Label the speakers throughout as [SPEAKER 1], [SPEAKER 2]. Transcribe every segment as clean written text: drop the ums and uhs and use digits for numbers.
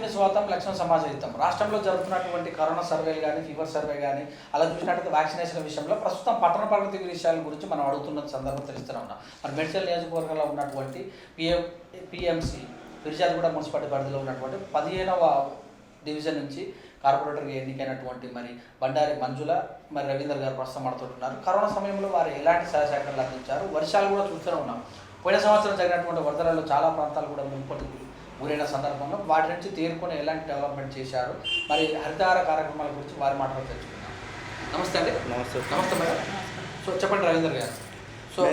[SPEAKER 1] ఆరోగ్య స్వాతం లక్షణ సమాజహితం రాష్ట్రంలో జరుగుతున్నటువంటి కరోనా సర్వేలు కానీ ఫీవర్ సర్వే కానీ అలా చూసినట్లయితే వ్యాక్సినేషన్ విషయంలో ప్రస్తుతం పట్టణ ప్రగతి విషయాల గురించి మనం అడుగుతున్న సందర్భం తెలుస్తూనే ఉన్నాం. మరి మేడ్చల్ నియోజకవర్గంలో ఉన్నటువంటి పిఎంసి ఫిర్యాదుగూడ మున్సిపాలిటీ పరిధిలో ఉన్నటువంటి 15వ డివిజన్ నుంచి కార్పొరేటర్గా ఎన్నికైనటువంటి మరి బండారి మంజుల మరి రవీందర్ గారు ప్రస్తుతం మాట్లాడుతున్నారు. కరోనా సమయంలో వారు ఎలాంటి సహాయ సహకారాలు అందించారు, వర్షాలు కూడా చూస్తూనే ఉన్నాం. పోయిన సంవత్సరం జరిగినటువంటి వరదలలో చాలా ప్రాంతాలు కూడా మునుపటికి గురైన సందర్భంలో వాటి నుంచి తేరుకొని ఎలాంటి డెవలప్మెంట్ చేశారు, మరి హరితహార కార్యక్రమాల గురించి వారి మాటలు తెలుసుకున్నాం. నమస్తే అండి.
[SPEAKER 2] నమస్తే.
[SPEAKER 1] నమస్తే మేడం. సో చెప్పండి రవీందర్ గారు. సో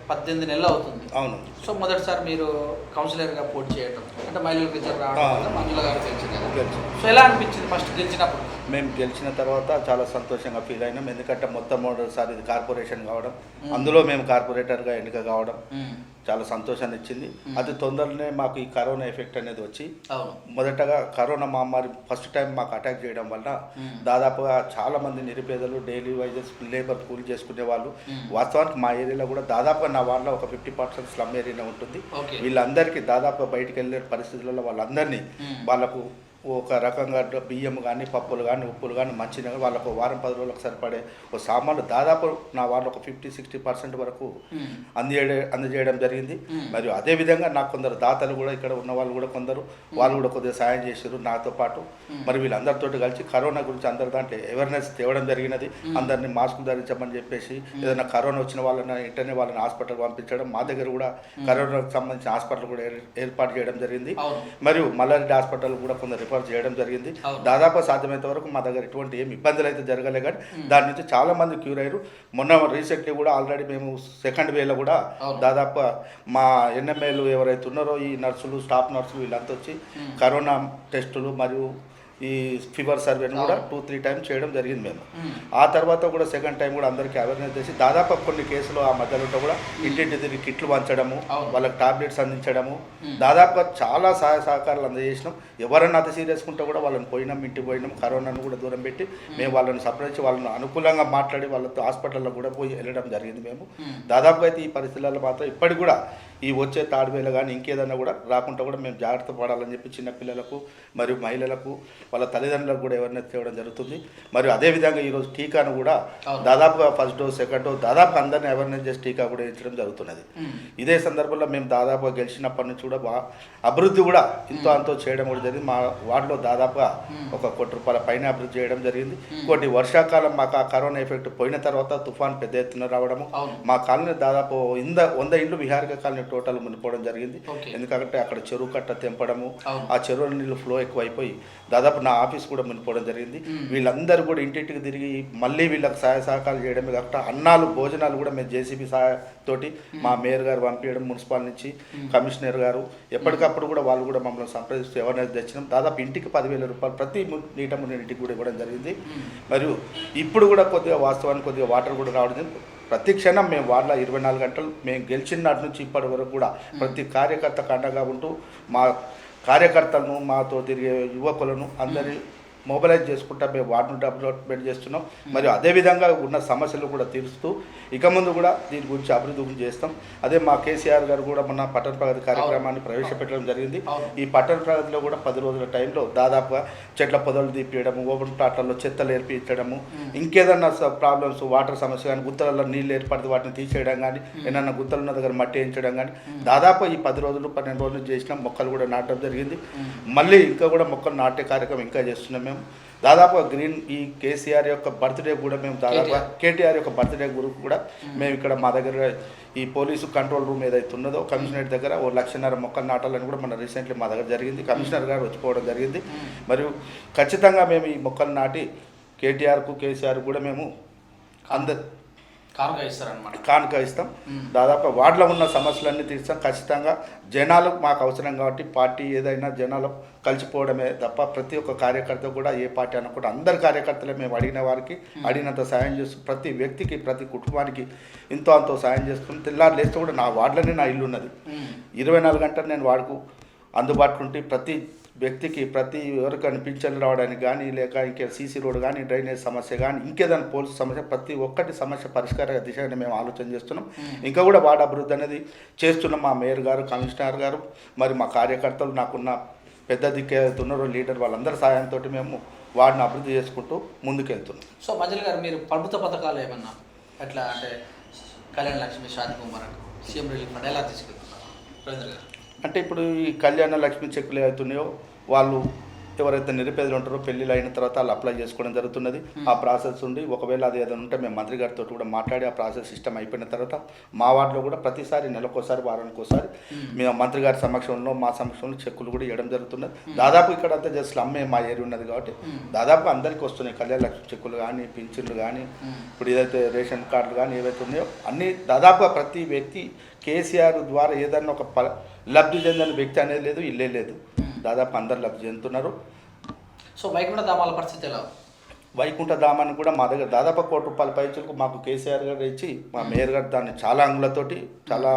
[SPEAKER 1] 18 నెలలు అవుతుంది.
[SPEAKER 2] అవును.
[SPEAKER 1] సో మొదటిసారి మీరు కౌన్సిలర్గా పోటీ చేయడం అంటే మహిళలకు రిజర్వ్ రావడం వల్ల మంజుల గారు గెలిచింది. సో ఎలా అనిపించింది ఫస్ట్ గెలిచినప్పుడు?
[SPEAKER 2] మేము గెలిచిన తర్వాత చాలా సంతోషంగా ఫీల్ అయినాం. ఎందుకంటే మొట్టమొదటిసారి ఇది కార్పొరేషన్ కావడం, అందులో మేము కార్పొరేటర్గా ఎన్నిక కావడం చాలా సంతోషాన్ని ఇచ్చింది. అది తొందరనే మాకు ఈ కరోనా ఎఫెక్ట్ అనేది వచ్చి మొదటగా కరోనా మహమ్మారి ఫస్ట్ టైం మాకు అటాక్ చేయడం వల్ల దాదాపుగా చాలా మంది నిరుపేదలు డైలీ వైజెస్ లేబర్ కూలి చేసుకునే వాళ్ళు, వాస్తవానికి మా ఏరియాలో కూడా దాదాపుగా నా వాళ్ళ ఒక 50% స్లమ్ ఏరియానే ఉంటుంది. వీళ్ళందరికీ దాదాపుగా బయటికి వెళ్ళే పరిస్థితులలో వాళ్ళందరినీ వాళ్ళకు ఒక రకంగా బియ్యం కానీ పప్పులు కానీ ఉప్పులు కానీ మంచిగా వాళ్ళకు వారం 10 రోజులకు సరిపడే ఒక సామాన్లు దాదాపు నా వాళ్ళు ఒక 50-60% వరకు అందజేయడం జరిగింది. మరియు అదేవిధంగా నాకు కొందరు దాతలు కూడా ఇక్కడ ఉన్న వాళ్ళు కూడా కొందరు వాళ్ళు కూడా కొద్దిగా సాయం చేశారు నాతో పాటు. మరి వీళ్ళందరితో కలిసి కరోనా గురించి అందరి దాంట్లో అవేర్నెస్ తేవడం జరిగినది. అందరినీ మాస్కులు ధరించమని చెప్పేసి ఏదైనా కరోనా వచ్చిన వాళ్ళని వెంటనే వాళ్ళని హాస్పిటల్ పంపించడం, మా దగ్గర కూడా కరోనాకు సంబంధించిన హాస్పిటల్ కూడా ఏర్పాటు చేయడం జరిగింది. మరియు మల్లారెడ్డి హాస్పిటల్ కూడా కొందరు చేయడం జరిగింది. దాదాపు సాధ్యమైనంత వరకు మా దగ్గర ఎటువంటి ఏమి ఇబ్బందులు అయితే జరగలే, కానీ దాని నుంచి చాలా మంది క్యూర్ అయ్యారు. మొన్న రీసెంట్లీ కూడా ఆల్రెడీ మేము సెకండ్ వేలో కూడా దాదాపు మా ఎన్ఎంఏలు ఎవరైతే ఉన్నారో ఈ నర్సులు స్టాఫ్ నర్సులు వీళ్ళంతా వచ్చి కరోనా టెస్టులు మరియు ఈ ఫీవర్ సర్వేని కూడా 2-3 టైమ్స్ చేయడం జరిగింది మేము. ఆ తర్వాత కూడా సెకండ్ టైం కూడా అందరికీ అవేర్నెస్ చేసి దాదాపు కొన్ని కేసులు ఆ మధ్యలో కూడా ఇంటింటి తిరిగి కిట్లు పంచడము, వాళ్ళకి టాబ్లెట్స్ అందించడము, దాదాపుగా చాలా సహాయ సహకారాలు అందజేసినాం. ఎవరన్నా అతి సీరియస్గా ఉంటే కూడా వాళ్ళని పోయినాం, ఇంటికి పోయినాం, కరోనాను కూడా దూరం పెట్టి మేము వాళ్ళని సపరేట్ వాళ్ళని అనుకూలంగా మాట్లాడి వాళ్ళతో హాస్పిటల్లో కూడా పోయి వెళ్ళడం జరిగింది. మేము దాదాపుగా అయితే ఈ పరిస్థితులలో మాత్రం ఇప్పటికి కూడా ఈ వచ్చే తాడువేళ కానీ ఇంకేదన్నా కూడా రాకుండా కూడా మేము జాగ్రత్త పడాలని చెప్పి చిన్నపిల్లలకు మరియు మహిళలకు వాళ్ళ తల్లిదండ్రులకు కూడా అవేర్నెస్ చేయడం జరుగుతుంది. మరియు అదేవిధంగా ఈరోజు టీకాను కూడా దాదాపుగా ఫస్ట్ డోస్ సెకండ్ డోస్ దాదాపు అందరినీ అవేర్నెస్ చేసి టీకా కూడా ఇచ్చడం జరుగుతున్నది. ఇదే సందర్భంలో మేము దాదాపుగా గెలిచినప్పటి నుంచి కూడా అభివృద్ధి కూడా ఇంతో అంతో చేయడం కూడా జరిగింది. మా వార్డులో దాదాపుగా ఒక ₹1 కోటి పైన అభివృద్ధి చేయడం జరిగింది. ఇంకోటి వర్షాకాలం మాకు ఆ కరోనా ఎఫెక్ట్ పోయిన తర్వాత తుఫాన్ పెద్ద ఎత్తున రావడము, మా కాలనీ దాదాపు 100 ఇళ్ళు విహారిక కాలనీ టోటల్ మునిపోవడం జరిగింది. ఎందుకంటే అక్కడ చెరువు కట్ట తెంపడము, ఆ చెరువు నీళ్ళు ఫ్లో ఎక్కువైపోయి దాదాపు నా ఆఫీస్ కూడా మునిపోవడం జరిగింది. వీళ్ళందరూ కూడా ఇంటింటికి తిరిగి మళ్ళీ వీళ్ళకి సహాయ సహకారాలు చేయడమే కాకుండా అన్నాలు భోజనాలు కూడా మేము జేసీబీ సహాయంతోటి మా మేయర్ గారు పంపించడం, మున్సిపల్ నుంచి కమిషనర్ గారు ఎప్పటికప్పుడు కూడా వాళ్ళు కూడా మమ్మల్ని సంప్రదిస్తూ అవేర్నెస్ తెచ్చినాం. దాదాపు ఇంటికి ₹10,000 ప్రతి నీట మునిగిన ఇంటికి కూడా ఇవ్వడం జరిగింది. మరియు ఇప్పుడు కూడా కొద్దిగా వాస్తవానికి కొద్దిగా వాటర్ కూడా రావడం ప్రతి క్షణం మేము వాళ్ళ 24 గంటలు మేము గెలిచిన నాటి నుంచి ఇప్పటి వరకు కూడా ప్రతి కార్యకర్తకు అండగా ఉంటూ మా కార్యకర్తలను మాతో తిరిగే యువకులను అందరి మొబిలైజ్ చేసుకుంటా మేము వార్డును డెవలప్మెంట్ చేస్తున్నాం. మరియు అదేవిధంగా ఉన్న సమస్యలు కూడా తీరుస్తూ ఇక ముందు కూడా దీని గురించి అభివృద్ధి చేస్తాం. అదే మా కేసీఆర్ గారు కూడా మొన్న పట్టణ ప్రగతి కార్యక్రమాన్ని ప్రవేశపెట్టడం జరిగింది. ఈ పట్టణ ప్రగతిలో కూడా 10 రోజుల టైంలో దాదాపుగా చెట్ల పొదలు తీపియడము, ఓపెన్ ప్లాట్లలో చెత్తలు ఏర్పించడము, ఇంకేదన్నా ప్రాబ్లమ్స్ వాటర్ సమస్య కానీ గుంతలలో నీళ్ళు ఏర్పడితే వాటిని తీసేయడం కానీ ఏమన్నా గుంతలు ఉన్న దగ్గర మట్టి వేయించడం కానీ దాదాపు ఈ 10 రోజులు 12 రోజులు చేసినాం. మొక్కలు కూడా నాటడం జరిగింది. మళ్ళీ ఇంకా కూడా మొక్కలు నాటే కార్యక్రమం ఇంకా చేస్తున్నాం. మేము దాదాపు గ్రీన్ ఈ కేసీఆర్ యొక్క బర్త్డే కూడా మేము దాదాపు కేటీఆర్ యొక్క బర్త్డే గురించి కూడా మేము ఇక్కడ మా దగ్గర ఈ పోలీసు కంట్రోల్ రూమ్ ఏదైతే ఉన్నదో కమిషనరేట్ దగ్గర 1,00,000 మొక్కలు నాటాలని కూడా మన రీసెంట్లీ మా దగ్గర జరిగింది. కమిషనర్ గారు వచ్చిపోవడం జరిగింది. మరియు ఖచ్చితంగా మేము ఈ మొక్కలు నాటి కేటీఆర్కు కేసీఆర్ కూడా మేము కానుక ఇస్తాం. దాదాపు వార్డులో ఉన్న సమస్యలన్నీ తీర్చాం. ఖచ్చితంగా జనాలు మాకు అవసరం కాబట్టి పార్టీ ఏదైనా జనాలు కలిసిపోవడమే తప్ప ప్రతి ఒక్క కార్యకర్త కూడా ఏ పార్టీ అనకుండా అందరి కార్యకర్తలే మేము అడిగిన వారికి అడిగినంత సాయం చేస్తూ ప్రతి వ్యక్తికి ప్రతి కుటుంబానికి ఎంతో అంతో సాయం చేస్తుంది. తెల్లారు లేస్తే కూడా నా వార్డులోనే నా ఇల్లు ఉన్నది. 24 గంటలు నేను వాడుకు అందుబాటులో ఉంటే ప్రతి వ్యక్తికి ప్రతి ఎవరికైనా పింఛన్లు రావడానికి కానీ లేక ఇంకే సీసీ రోడ్ కానీ డ్రైనేజ్ సమస్య కానీ ఇంకేదైనా పోలీసు సమస్య ప్రతి ఒక్కటి సమస్య పరిష్కార దిశగా మేము ఆలోచన చేస్తున్నాం. ఇంకా కూడా వార్డు అభివృద్ధి అనేది చేస్తున్నాం. మా మేయర్ గారు కమిషనర్ గారు మరి మా కార్యకర్తలు నాకున్న పెద్ద దిక్కు అవుతున్నారో లీడర్ వాళ్ళందరి సాయంతో మేము వాడిని అభివృద్ధి చేసుకుంటూ ముందుకెళ్తున్నాం.
[SPEAKER 1] సో మధ్యలో గారు మీరు ప్రభుత్వ పథకాలు ఏమన్నా ఎట్లా అంటే Kalyana Lakshmi, Shaadi Mubarak, CM relief fund ఎలా తీసుకెళ్తున్నారు రవీంద్ర గారు?
[SPEAKER 2] అంటే ఇప్పుడు ఈ కళ్యాణ లక్ష్మి చెక్కులు అవుతున్నాయో వాళ్ళు ఎవరైతే నిరుపేదలు ఉంటారో పెళ్ళిళ్ళు అయిన తర్వాత వాళ్ళు అప్లై చేసుకోవడం జరుగుతున్నది. ఆ ప్రాసెస్ ఉండి ఒకవేళ అది ఏదైనా ఉంటే మేము మంత్రి గారితో కూడా మాట్లాడి ఆ ప్రాసెస్ సిస్టమ్ అయిపోయిన తర్వాత మా వార్డులో కూడా ప్రతిసారి నెలకోసారి వారానికి ఒకసారి మేము మంత్రి గారి సమక్షంలో మా సమక్షంలో చెక్కులు కూడా ఇవ్వడం జరుగుతున్నది. దాదాపు ఇక్కడ అంతా జస్ట్ స్లమ్మే మా ఏరియా ఉన్నది కాబట్టి దాదాపు అందరికీ వస్తున్నాయి కళ్యాణ లక్ష్మి చెక్కులు కానీ, పింఛన్లు కానీ, ఇప్పుడు ఏదైతే రేషన్ కార్డులు కానీ ఏవైతే ఉన్నాయో అన్నీ దాదాపుగా ప్రతి వ్యక్తి కేసీఆర్ ద్వారా ఏదైనా ఒక లబ్ధి చెందిన వ్యక్తి అనేది లేదు, ఇల్లే లేదు, దాదాపు అందరు లబ్ధి చెందుతున్నారు.
[SPEAKER 1] సో వైకుంఠ ధామాల పరిస్థితి ఎలా?
[SPEAKER 2] వైకుంఠ ధామాన్ని కూడా మా దగ్గర దాదాపు ₹1 పైచులకు మాకు కేసీఆర్ గారు ఇచ్చి మా మేయర్ గారు దాన్ని చాలా అంగులతోటి చాలా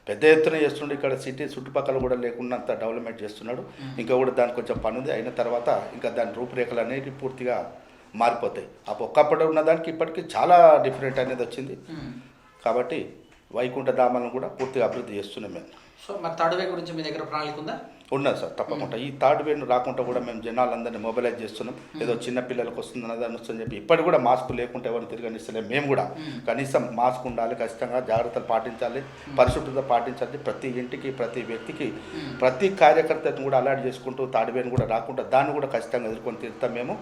[SPEAKER 2] పెద్ద ఎత్తున చేస్తుండే. ఇక్కడ సిటీ చుట్టుపక్కల కూడా లేకున్నంత డెవలప్మెంట్ చేస్తున్నాడు. ఇంకా కూడా దానికి కొంచెం పని ఉంది. అయిన తర్వాత ఇంకా దాని రూపురేఖలు అనేవి పూర్తిగా మారిపోతాయి. ఒకప్పుడు ఉన్న దానికి ఇప్పటికీ చాలా డిఫరెంట్ అనేది వచ్చింది. కాబట్టి వైకుంఠ ధామాలను కూడా పూర్తిగా అభివృద్ధి చేస్తున్నాం మేము.
[SPEAKER 1] సో మరి థర్డ్ వే గురించి మీ దగ్గర ప్రణాళిక ఉందా?
[SPEAKER 2] ఉన్నది సార్, తప్పకుండా. ఈ థర్డ్ వేను రాకుండా కూడా మేము జనాలందరినీ మొబిలైజ్ చేస్తున్నాం. ఏదో చిన్న పిల్లలకు వస్తుందని దాన్ని వస్తుందని చెప్పి ఇప్పటికి కూడా మాస్క్ లేకుంటే ఎవరిని తిరగనిస్తలేము. మేము కూడా కనీసం మాస్క్ ఉండాలి, ఖచ్చితంగా జాగ్రత్తలు పాటించాలి, పరిశుభ్రత పాటించాలి. ప్రతి ఇంటికి, ప్రతి వ్యక్తికి, ప్రతి కార్యకర్తను కూడా అలర్ట్ చేసుకుంటూ థర్డ్ వేను కూడా రాకుండా దాన్ని కూడా ఖచ్చితంగా ఎదుర్కొని తీరుతాం. మేము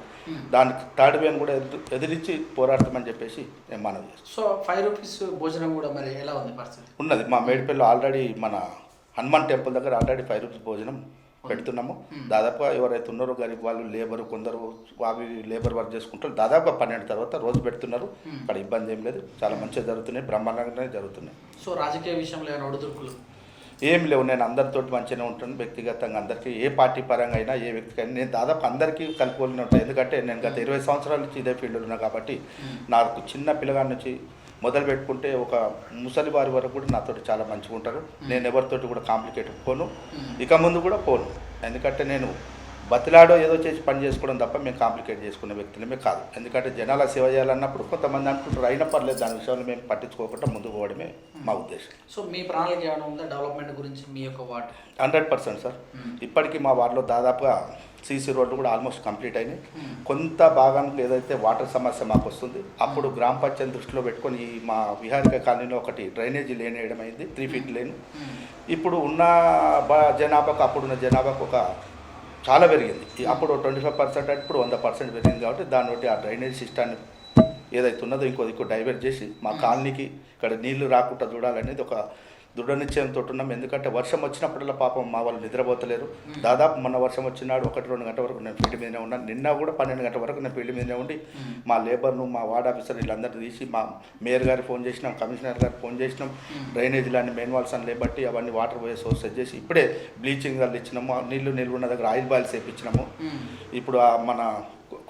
[SPEAKER 2] దానికి థర్డ్ వేను కూడా ఎదిరించి పోరాడతామని చెప్పేసి మేము మనవి చేస్తాం.
[SPEAKER 1] సో ₹5 భోజనం కూడా మరి ఎలా ఉంది పరిస్థితి?
[SPEAKER 2] ఉన్నది. మా మేడిపల్లిలో ఆల్రెడీ మన హనుమాన్ టెంపుల్ దగ్గర ఆల్రెడీ ₹5 భోజనం పెడుతున్నాము. దాదాపుగా ఎవరైతే ఉన్నారో గరీబ్ వాళ్ళు, లేబర్, కొందరు అవి లేబర్ వర్క్ చేసుకుంటారు, దాదాపుగా 12 తర్వాత రోజు పెడుతున్నారు. అక్కడ ఇబ్బంది ఏం లేదు, చాలా మంచిగా జరుగుతున్నాయి, బ్రహ్మాండంగానే జరుగుతున్నాయి.
[SPEAKER 1] సో రాజకీయ విషయంలో ఏమైనా ఒడిదుడుకులు?
[SPEAKER 2] ఏం లేవు. నేను అందరితోటి మంచిగానే ఉంటాను. వ్యక్తిగతంగా అందరికీ ఏ పార్టీ పరంగా అయినా ఏ వ్యక్తికైనా నేను దాదాపు అందరికీ కలుపుకొని ఉంటాను. ఎందుకంటే నేను గత 20 సంవత్సరాల నుంచి ఇదే ఫీల్డ్లో ఉన్నా కాబట్టి నాకు చిన్న పిల్లగాడి నుంచి మొదలు పెట్టుకుంటే ఒక ముసలి వారి వరకు కూడా నాతో చాలా మంచిగా ఉంటారు. నేను ఎవరితోటి కూడా కాంప్లికేట్ పోను, ఇక ముందు కూడా పోను. ఎందుకంటే నేను బతిలాడో ఏదో చేసి పని చేసుకోవడం తప్ప మేము కాంప్లికేట్ చేసుకునే వ్యక్తులమే కాదు. ఎందుకంటే జనాల సేవ చేయాలన్నప్పుడు కొంతమంది అనుకుంటారు, అయినా పర్లేదు, దాని విషయంలో మేము పట్టించుకోకుండా ముందుకు పోవడమే మా ఉద్దేశం.
[SPEAKER 1] సో మీ ప్రణాళిక ఏమైనా ఉందా డెవలప్మెంట్ గురించి మీ యొక్క వార్డు?
[SPEAKER 2] 100% సార్. ఇప్పటికీ మా వార్డులో దాదాపుగా సీసీ రోడ్లు కూడా ఆల్మోస్ట్ కంప్లీట్ అయినాయి. కొంత భాగానికి ఏదైతే వాటర్ సమస్య మాకు వస్తుంది, అప్పుడు గ్రామ పంచాయతీ దృష్టిలో పెట్టుకొని ఈ మా విహారిక కాలనీలో ఒకటి డ్రైనేజీ లేన్ వేయడం అయింది, 3 ఫీట్ లేన్. ఇప్పుడు ఉన్న జనాభాకు అప్పుడున్న జనాభాకు ఒక చాలా పెరిగింది. అప్పుడు 25% ఇప్పుడు 100% పెరిగింది. కాబట్టి దాన్ని బట్టి ఆ డ్రైనేజ్ సిస్టాన్ని ఏదైతే ఉన్నదో ఇంకో డైవర్ట్ చేసి మా కాలనీకి ఇక్కడ నీళ్లు రాకుండా చూడాలనేది ఒక దృఢ నిశ్చయంతో ఉన్నాం. ఎందుకంటే వర్షం వచ్చినప్పుడల్లా పాపం మా వాళ్ళు నిద్రపోతలేరు. దాదాపు మొన్న వర్షం వచ్చినాడు 1-2 గంటల వరకు నేను ఫీల్డ్ మీదనే ఉన్నాను. నిన్న కూడా 12 గంటల వరకు నేను ఫీల్డ్ మీదనే ఉండి మా లేబర్ను, మా వార్డ్ ఆఫీసర్ వీళ్ళందరినీ తీసి మా మేయర్ గారికి ఫోన్ చేసినాం, కమిషనర్ గారికి ఫోన్ చేసినాం. డ్రైనేజీలన్నీ మెయిన్ వాల్స్ అని లేబట్టి అవన్నీ వాటర్ పోయే సోర్స్ సెట్ చేసి ఇప్పుడే బ్లీచింగ్ వాళ్ళు ఇచ్చినాము. నీళ్లు నిల్వ ఉన్న దగ్గర ఆయిల్ బాయిల్స్ వేయించినాము. ఇప్పుడు మన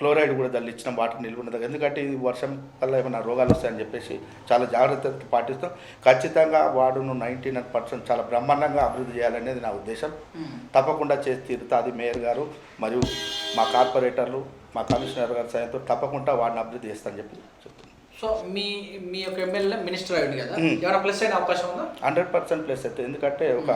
[SPEAKER 2] క్లోరైడ్ కూడా దల్లిచ్చినాం వాటర్ నిల్వ ఉన్న దగ్గర. ఎందుకంటే ఇది వర్షం వల్ల ఏమైనా రోగాలు వస్తాయని చెప్పేసి చాలా జాగ్రత్తగా పాటిస్తాం. ఖచ్చితంగా వార్డును 99% చాలా బ్రహ్మాండంగా అభివృద్ధి చేయాలనేది నా ఉద్దేశం. తప్పకుండా చేసి తీరుతుంది మేయర్ గారు మరియు మా కార్పొరేటర్లు, మా కమిషనర్ గారి సాయంతో తప్పకుండా వార్డును అభివృద్ధి చేస్తానని చెప్పి చెప్తున్నాను.
[SPEAKER 1] సో మీ యొక్క ఎమ్మెల్యే మినిస్టర్ అయ్యింది కదా, ఏమైనా ప్లస్ అయిన అవకాశం ఉందా?
[SPEAKER 2] 100% ప్లస్ అవుతుంది. ఎందుకంటే ఒక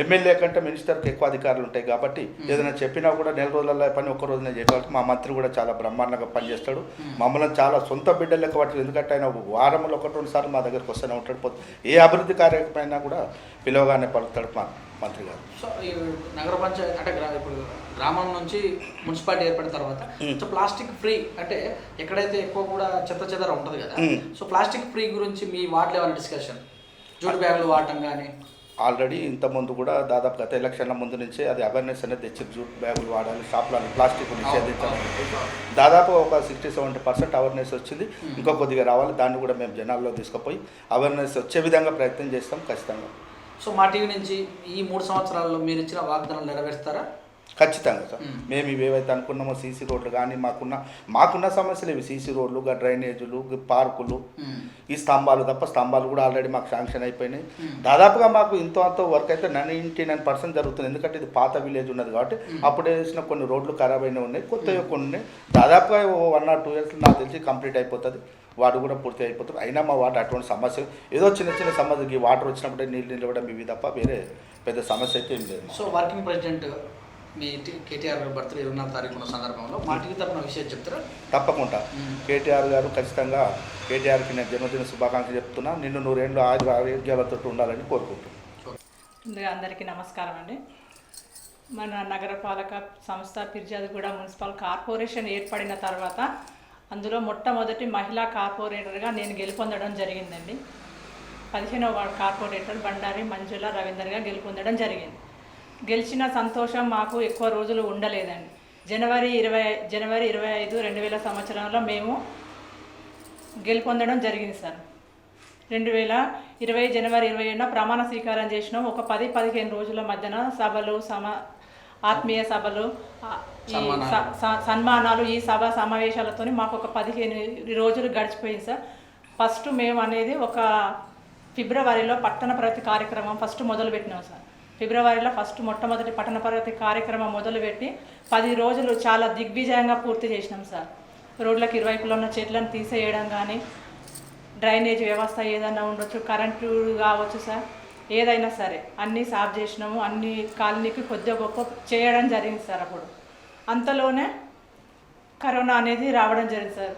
[SPEAKER 2] ఎమ్మెల్యే కంటే మినిస్టర్కి ఎక్కువ అధికారులు ఉంటాయి కాబట్టి ఏదైనా చెప్పినా కూడా 4 రోజుల పని ఒక్క రోజునే చేయగలరు. మా మంత్రి కూడా చాలా బ్రహ్మాండంగా పనిచేస్తాడు. మమ్మల్ని చాలా సొంత బిడ్డలు లెక్క పట్టారు. ఎందుకంటే ఆయన వారంలో 1-2 సార్లు మా దగ్గరికి వస్తూనే ఉంటాడు. ఏ అభివృద్ధి కార్యక్రమైనా కూడా పిలవగానే పలుకుతాడు మా మంత్రి గారు.
[SPEAKER 1] సో ఈ నగర పంచాయతీ అంటే ఇప్పుడు గ్రామం నుంచి మున్సిపాలిటీ ఏర్పడిన తర్వాత సో ప్లాస్టిక్ ఫ్రీ అంటే ఎక్కడైతే ఎక్కువ కూడా చెత్త చెదర ఉంటుంది కదా, సో ప్లాస్టిక్ ఫ్రీ గురించి మీ వార్డులో ఏమైనా డిస్కషన్? జూట్ బ్యాగులు వాడటం కానీ
[SPEAKER 2] ఆల్రెడీ ఇంతకుముందు కూడా దాదాపు గత ఎలక్షన్ల ముందు నుంచే అది అవేర్నెస్ అనేది తెచ్చి జూట్ బ్యాగులు వాడాలి, షాప్లో ప్లాస్టిక్ నిషేధించాలని దాదాపు ఒక 60-70% అవేర్నెస్ వచ్చింది. ఇంకో కొద్దిగా రావాలి. దాన్ని కూడా మేము జనాల్లో తీసుకుపోయి అవేర్నెస్ వచ్చే విధంగా ప్రయత్నం చేస్తాం ఖచ్చితంగా.
[SPEAKER 1] సో మా టీవీ నుంచి ఈ 3 సంవత్సరాల్లో మీరు ఇచ్చిన వాగ్దానాలు నెరవేరుస్తారా?
[SPEAKER 2] ఖచ్చితంగా సార్. మేము ఇవేవైతే అనుకున్నామో సీసీ రోడ్లు కానీ మాకున్న సమస్యలు ఇవి సీసీ రోడ్లు, డ్రైనేజీలు, పార్కులు, ఈ స్తంభాలు తప్ప స్తంభాలు కూడా ఆల్రెడీ మాకు శాంక్షన్ అయిపోయినాయి. దాదాపుగా మాకు అంతో వర్క్ అయితే 99% జరుగుతుంది. ఎందుకంటే ఇది పాత విలేజ్ ఉన్నది కాబట్టి అప్పుడే వేసిన కొన్ని రోడ్లు ఖరాబ్ అయినా ఉన్నాయి, కొత్తవి కొన్ని ఉన్నాయి. దాదాపుగా 1 or 2 years నాకు తెలిసి కంప్లీట్ అయిపోతుంది. వాడు కూడా పూర్తి అయిపోతుంది. అయినా మా వాటర్ అటువంటి సమస్యలు ఏదో చిన్న సమస్యకి వాటర్ వచ్చినప్పుడే నీళ్ళు నిలవడం ఇవి తప్ప వేరే పెద్ద సమస్య అయితే ఏం లేదు.
[SPEAKER 1] సో వర్కింగ్ ప్రెసిడెంట్ మీ కేటీఆర్ గారి బర్త్డే 24వ తారీఖున సందర్భంలో మా టీవీ తరపున విషయం చెప్తారా?
[SPEAKER 2] తప్పకుండా కేటీఆర్ గారు ఖచ్చితంగా కేటీఆర్కి నేను జన్మదిన శుభాకాంక్షలు చెప్తున్నా. నిన్ను 100 ఏళ్ళు ఆరోగ్యాలతో ఉండాలని కోరుకుంటున్నాను.
[SPEAKER 3] ముందుగా అందరికీ నమస్కారం అండి. మన నగరపాలక సంస్థ ఫిర్యాదుగూడ మున్సిపల్ కార్పొరేషన్ ఏర్పడిన తర్వాత అందులో మొట్టమొదటి మహిళా కార్పొరేటర్గా నేను గెలుపొందడం జరిగిందండి. 15వ వార్డు కార్పొరేటర్ బండారి మంజుల రవీందర్గా గెలుపొందడం జరిగింది. గెలిచిన సంతోషం మాకు ఎక్కువ రోజులు ఉండలేదండి. జనవరి 25, 2000 సంవత్సరంలో మేము గెలుపొందడం జరిగింది సార్. 2020 జనవరి 27న ప్రమాణ స్వీకారం చేసినాం. ఒక 10-15 రోజుల మధ్యన సభలు, ఆత్మీయ సభలు, సన్మానాలు, ఈ సభ సమావేశాలతో మాకు ఒక 15 రోజులు గడిచిపోయింది సార్. ఫస్ట్ మేము అనేది ఒక ఫిబ్రవరిలో పట్టణ ప్రగతి కార్యక్రమం ఫస్ట్ మొదలుపెట్టినాం సార్. ఫిబ్రవరిలో మొట్టమొదటి పట్టణ ప్రగతి కార్యక్రమం మొదలుపెట్టి 10 రోజులు చాలా దిగ్విజయంగా పూర్తి చేసినాం సార్. రోడ్లకు ఇరువైపులో ఉన్న చెట్లను తీసేయడం కానీ, డ్రైనేజ్ వ్యవస్థ ఏదైనా ఉండొచ్చు, కరెంటు కావచ్చు సార్, ఏదైనా సరే అన్నీ సాఫ్ చేసినాము. అన్ని కాలనీకి కొద్దిగా గొప్ప చేయడం జరిగింది సార్. అప్పుడు అంతలోనే కరోనా అనేది రావడం జరిగింది సార్.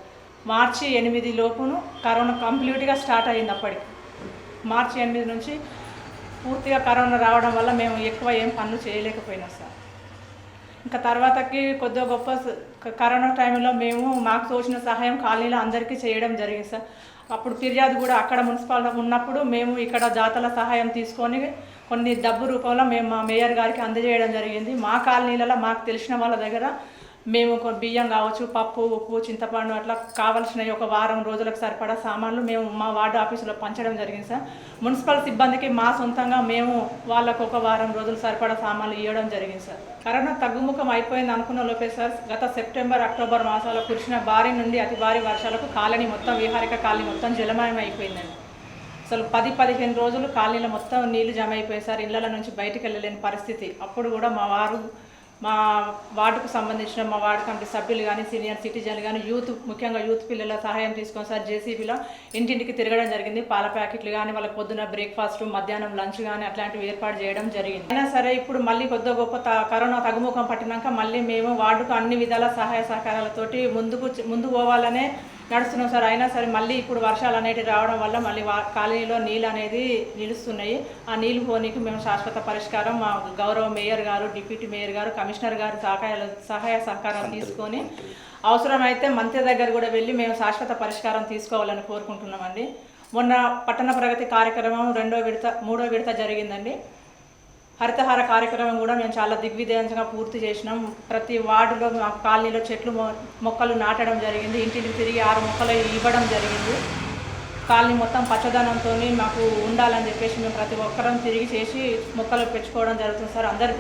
[SPEAKER 3] మార్చి 8 లోపును కరోనా కంప్లీట్గా స్టార్ట్ అయింది. అప్పటికి మార్చి 8 నుంచి పూర్తిగా కరోనా రావడం వల్ల మేము ఎక్కువ ఏం పనులు చేయలేకపోయినాం సార్. ఇంకా తర్వాతకి కొద్దిగా గొప్ప కరోనా టైంలో మేము మాకు తోచిన సహాయం కాలనీలో అందరికీ చేయడం జరిగింది సార్. అప్పుడు ఫిర్యాదు కూడా అక్కడ మున్సిపాలిటీ ఉన్నప్పుడు మేము ఇక్కడ దాతల సహాయం తీసుకొని కొన్ని డబ్బు రూపంలో మేము మా మేయర్ గారికి అందజేయడం జరిగింది. మా కాలనీలలో మాకు తెలిసిన వాళ్ళ దగ్గర మేము బియ్యం కావచ్చు, పప్పు, ఉప్పు, చింతపండు అట్లా కావాల్సిన ఒక వారం రోజులకు సరిపడా సామాన్లు మేము మా వార్డు ఆఫీసులో పంచడం జరిగింది సార్. మున్సిపల్ సిబ్బందికి మా సొంతంగా మేము వాళ్ళకు ఒక వారం రోజులు సరిపడా సామాన్లు ఇవ్వడం జరిగింది సార్. కరోనా తగ్గుముఖం అయిపోయింది అనుకున్న లోపే సార్ గత సెప్టెంబర్, అక్టోబర్ మాసాల్లో కురిసిన భారీ నుండి అతి భారీ వర్షాలకు కాలనీ మొత్తం, విహారిక కాలనీ మొత్తం జలమయం అయిపోయిందండి. అసలు 10-15 రోజులు కాలనీలో మొత్తం నీళ్లు జమ అయిపోయాయి సార్. ఇళ్ల నుంచి బయటికి వెళ్ళలేని పరిస్థితి. అప్పుడు కూడా మా వార్డుకు సంబంధించిన మా వార్డు కమిటీ సభ్యులు కానీ, సీనియర్ సిటిజన్లు కానీ, ముఖ్యంగా యూత్ పిల్లల సహాయం తీసుకొని సార్ జేసీబీలో ఇంటింటికి తిరగడం జరిగింది. పాల ప్యాకెట్లు కానీ, వాళ్ళ పొద్దున బ్రేక్ఫాస్ట్, మధ్యాహ్నం లంచ్ కానీ అట్లాంటివి ఏర్పాటు చేయడం జరిగింది. అయినా సరే ఇప్పుడు మళ్ళీ కొద్దిగా గొప్ప కరోనా తగ్గుముఖం పట్టినాక మళ్ళీ మేము వార్డుకు అన్ని విధాల సహాయ సహకారాలతోటి ముందు పోవాలనే నడుస్తున్నాం సార్. అయినా సరే మళ్ళీ ఇప్పుడు వర్షాలు అనేటివి రావడం వల్ల మళ్ళీ కాలనీలో నీళ్ళు అనేది నిలుస్తున్నాయి. ఆ నీళ్ళు పోనీకి మేము శాశ్వత పరిష్కారం మా గౌరవ మేయర్ గారు, డిప్యూటీ మేయర్ గారు, కమిషనర్ గారి సహాయ సహకారం తీసుకొని అవసరమైతే మంత్రి దగ్గర కూడా వెళ్ళి మేము శాశ్వత పరిష్కారం తీసుకోవాలని కోరుకుంటున్నామండి. మొన్న పట్టణ ప్రగతి కార్యక్రమం 3వ విడత జరిగిందండి. హరితహార కార్యక్రమం కూడా మేము చాలా దిగ్విజయంగా పూర్తి చేసినాం. ప్రతి వార్డులో మా కాలనీలో మొక్కలు నాటడం జరిగింది. ఇంటింటికి తిరిగి 6 మొక్కలు ఇవ్వడం జరిగింది. కాలనీ మొత్తం పచ్చదనంతో మాకు ఉండాలని చెప్పేసి మేము ప్రతి ఒక్కరం తిరిగి చేసి మొక్కలు పెంచుకోవడం జరుగుతుంది సార్. అందరు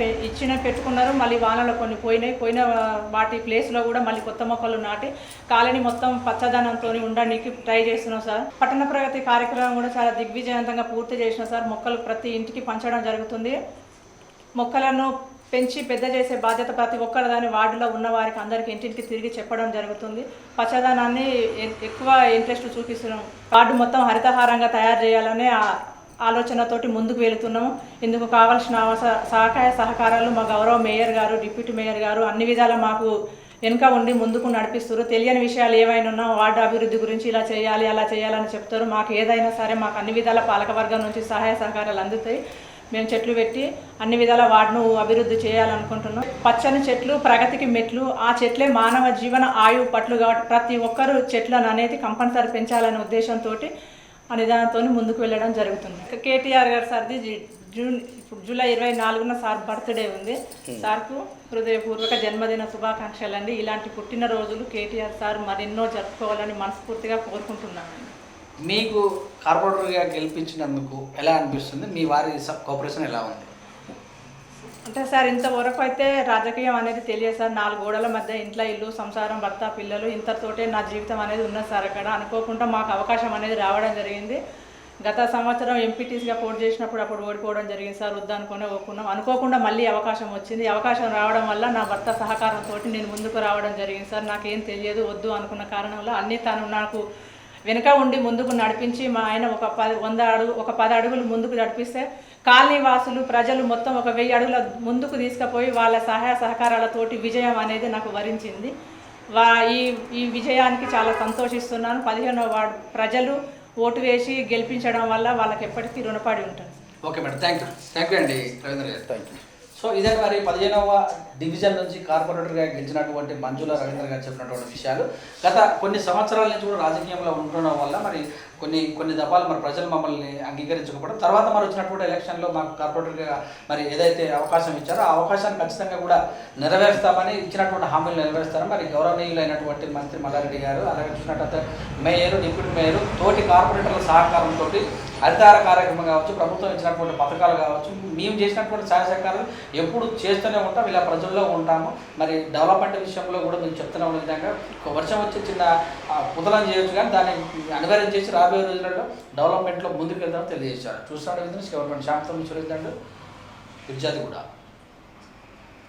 [SPEAKER 3] పెట్టుకున్నారు. మళ్ళీ వానలో కొన్ని పోయిన వాటి ప్లేస్లో కూడా మళ్ళీ కొత్త మొక్కలు నాటి కాలనీ మొత్తం పచ్చదనంతో ఉండడానికి ట్రై చేస్తున్నాం సార్. పట్టణ ప్రగతి కార్యక్రమం కూడా చాలా దిగ్విజయవంతంగా పూర్తి చేసినాం సార్. మొక్కలు ప్రతి ఇంటికి పంచడం జరుగుతుంది. మొక్కలను పెంచి పెద్ద చేసే బాధ్యత ప్రతి ఒక్కరు దాని వార్డులో ఉన్న వారికి అందరికీ ఇంటింటికి తిరిగి చెప్పడం జరుగుతుంది. పచ్చదనాన్ని ఎక్కువ ఇంట్రెస్ట్ చూపిస్తున్నాం. వార్డు మొత్తం హరితహారంగా తయారు చేయాలనే ఆలోచనతోటి ముందుకు వెళుతున్నాము. ఇందుకు కావాల్సిన సహకారాలు మా గౌరవ మేయర్ గారు, డిప్యూటీ మేయర్ గారు అన్ని విధాలా మాకు వెనుక ఉండి ముందుకు నడిపిస్తారు. తెలియని విషయాలు ఏవైనా ఉన్నా వార్డు అభివృద్ధి గురించి ఇలా చేయాలి, అలా చేయాలని చెప్తారు. మాకు ఏదైనా సరే మాకు అన్ని విధాల పాలకవర్గం నుంచి సహాయ సహకారాలు అందుతాయి. మేము చెట్లు పెట్టి అన్ని విధాల వార్డును అభివృద్ధి చేయాలనుకుంటున్నాం. పచ్చని చెట్లు ప్రగతికి మెట్లు. ఆ చెట్లే మానవ జీవన ఆయువు పట్లు కాబట్టి ప్రతి ఒక్కరూ చెట్లను అనేది కంపల్సరీ పెంచాలనే ఉద్దేశంతో ఆ నిదానంతో ముందుకు వెళ్ళడం జరుగుతుంది. కేటీఆర్ గారు సార్ది ఇప్పుడు జూలై 24న సార్ బర్త్డే ఉంది. సార్కు హృదయపూర్వక జన్మదిన శుభాకాంక్షలు అండి. ఇలాంటి పుట్టినరోజులు కేటీఆర్ సార్ మరెన్నో జరుపుకోవాలని మనస్ఫూర్తిగా కోరుకుంటున్నానండి.
[SPEAKER 1] మీకు కార్పొరేటర్గా గెలిపించినందుకు ఎలా అనిపిస్తుంది? మీ వారి కోఆపరేషన్ ఎలా ఉంది?
[SPEAKER 3] అంటే సార్ ఇంతవరకు అయితే రాజకీయం అనేది తెలియదు సార్. 4 గోడల మధ్య ఇంట్లో ఇల్లు, సంసారం, భర్త, పిల్లలు ఇంతతోటే నా జీవితం అనేది ఉన్నది సార్. అక్కడ అనుకోకుండా మాకు అవకాశం అనేది రావడం జరిగింది. గత సంవత్సరం ఎంపీటీసీగా పోటీ చేసినప్పుడు అప్పుడు ఓడిపోవడం జరిగింది సార్. వద్దనుకునే ఒప్పుకున్నాం. అనుకోకుండా మళ్ళీ అవకాశం వచ్చింది. అవకాశం రావడం వల్ల నా భర్త సహకారంతో నేను ముందుకు రావడం జరిగింది సార్. నాకేం తెలియదు, వద్దు అనుకున్న కారణంలో అన్నీ తను నాకు వెనుక ఉండి ముందుకు నడిపించి మా ఆయన ఒక 10 అడుగులు ముందుకు నడిపిస్తే కాలనీ వాసులు ప్రజలు మొత్తం ఒక 1000 అడుగుల ముందుకు తీసుకుపోయి వాళ్ళ సహాయ సహకారాలతోటి విజయం అనేది నాకు వరించింది. ఈ విజయానికి చాలా సంతోషిస్తున్నాను. 15వ వార్డు ప్రజలు ఓటు వేసి గెలిపించడం వల్ల వాళ్ళకి ఎప్పటికీ రుణపడి ఉంటాను.
[SPEAKER 1] ఓకే మేడం, థ్యాంక్ యూ అండి రవీంద్ర గారు.
[SPEAKER 2] Thank you.
[SPEAKER 1] సో ఇదే మరి 15వ డివిజన్ నుంచి కార్పొరేటర్గా గెలిచినటువంటి మంజుల రవీంద్ర గారు చెప్పినటువంటి విషయాలు. గత కొన్ని సంవత్సరాల నుంచి కూడా రాజకీయంలో ఉండడం వల్ల మరి కొన్ని దఫాలు మరి ప్రజలు మమ్మల్ని అంగీకరించకపోవడం, తర్వాత మరి వచ్చినటువంటి ఎలక్షన్లో మాకు కార్పొరేటర్గా మరి ఏదైతే అవకాశం ఇచ్చారో ఆ అవకాశాన్ని ఖచ్చితంగా కూడా నెరవేరుస్తామని ఇచ్చినటువంటి హామీలు నెరవేరుస్తారని మరి గౌరవనీయులైనటువంటి మంత్రి మల్లారెడ్డి గారు, అలాగే చూసినట్టయితే మేయర్, డిప్యూటీ మేయర్, తోటి కార్పొరేటర్ల సహకారంతో హరితహార కార్యక్రమం కావచ్చు, ప్రభుత్వం ఇచ్చినటువంటి పథకాలు కావచ్చు, మేము చేసినటువంటి సహాయ సహకారాలు ఎప్పుడు చేస్తూనే ఉంటాం, ఇలా ప్రజల్లో ఉంటాము. మరి డెవలప్మెంట్ విషయంలో కూడా మేము చెప్తున్న విధంగా వర్షం వచ్చి చిన్న పుతలం చేయొచ్చు, కానీ దాన్ని అనుకరించేసి రాబోయే రోజులలో డెవలప్మెంట్లో ముందుకు వెళ్తామని తెలియజేశారు. చూస్తున్న విధంగా గవర్నమెంట్ శాంతం సురేష్ దండు, విద్యార్థి కూడా.